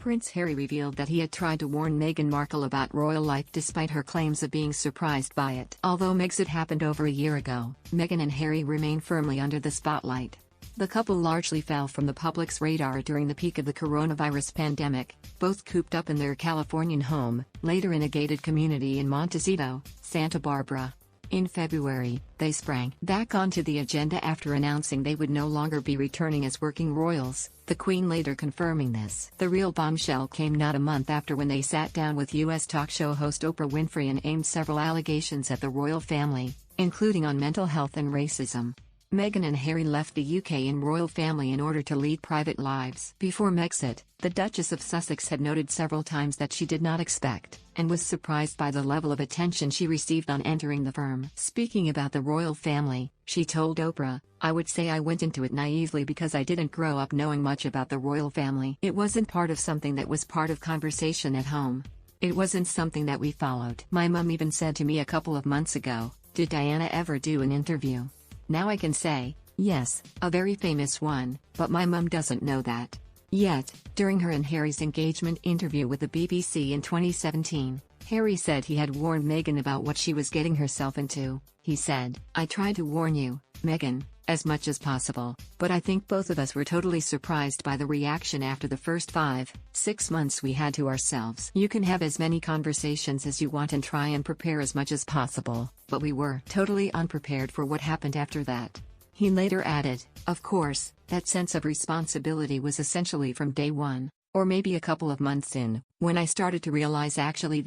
Prince Harry revealed that he had tried to warn Meghan Markle about royal life despite her claims of being surprised by it. Although Megxit happened over a year ago, Meghan and Harry remain firmly under the spotlight. The couple largely fell from the public's radar during the peak of the coronavirus pandemic, both cooped up in their Californian home, later in a gated community in Montecito, Santa Barbara. In February, they sprang back onto the agenda after announcing they would no longer be returning as working royals, the Queen later confirming this. The real bombshell came not a month after when they sat down with U.S. talk show host Oprah Winfrey and aimed several allegations at the royal family, including on mental health and racism. Meghan and Harry left the UK in royal family in order to lead private lives. Before Megxit, the Duchess of Sussex had noted several times that she did not expect, and was surprised by the level of attention she received on entering the firm. Speaking about the royal family, she told Oprah, "I would say I went into it naively because I didn't grow up knowing much about the royal family. It wasn't part of something that was part of conversation at home. It wasn't something that we followed. My mum even said to me a couple of months ago, 'Did Diana ever do an interview?' Now I can say, yes, a very famous one, but my mum doesn't know that." Yet, during her and Harry's engagement interview with the BBC in 2017, Harry said he had warned Meghan about what she was getting herself into. He said, "I tried to warn you, Meghan, as much as possible, but I think both of us were totally surprised by the reaction after the first 5-6 months we had to ourselves. You can have as many conversations as you want and try and prepare as much as possible, but we were totally unprepared for what happened after that." He later added, "Of course, that sense of responsibility was essentially from day one, or maybe a couple of months in, when I started to realize actually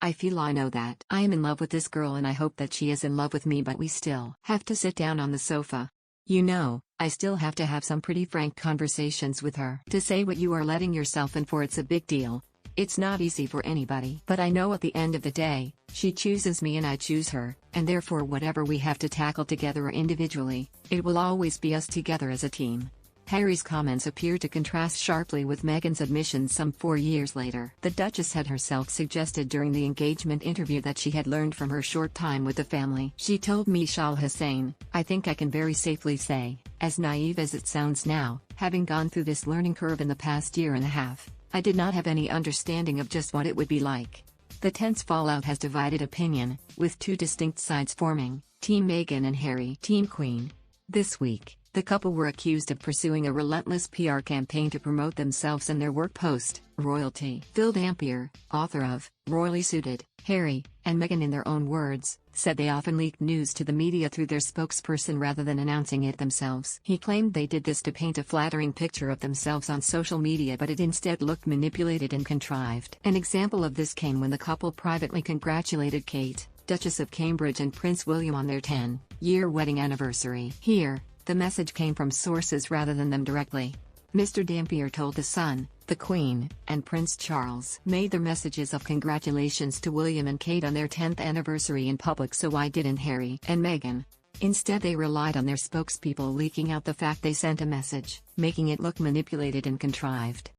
I feel I know that I am in love with this girl and I hope that she is in love with me, but we still have to sit down on the sofa. You know, I still have to have some pretty frank conversations with her. To say what you are letting yourself in for, it's a big deal. It's not easy for anybody. But I know at the end of the day, she chooses me and I choose her, and therefore whatever we have to tackle together or individually, it will always be us together as a team." Harry's comments appear to contrast sharply with Meghan's admissions some 4 years later. The Duchess had herself suggested during the engagement interview that she had learned from her short time with the family. She told Mishal Hussain, "I think I can very safely say, as naive as it sounds now, having gone through this learning curve in the past year and a half, I did not have any understanding of just what it would be like." The tense fallout has divided opinion, with two distinct sides forming, Team Meghan and Harry, Team Queen. This week, the couple were accused of pursuing a relentless PR campaign to promote themselves and their work post, Royalty. Phil Dampier, author of Royally Suited, Harry and Meghan in their own words, said they often leaked news to the media through their spokesperson rather than announcing it themselves. He claimed they did this to paint a flattering picture of themselves on social media, but it instead looked manipulated and contrived. An example of this came when the couple privately congratulated Kate, Duchess of Cambridge, and Prince William on their 10-year wedding anniversary. Here, the message came from sources rather than them directly. Mr. Dampier told The Sun, "The Queen and Prince Charles made their messages of congratulations to William and Kate on their 10th anniversary in public, so why didn't Harry and Meghan?" Instead, they relied on their spokespeople leaking out the fact they sent a message, making it look manipulated and contrived.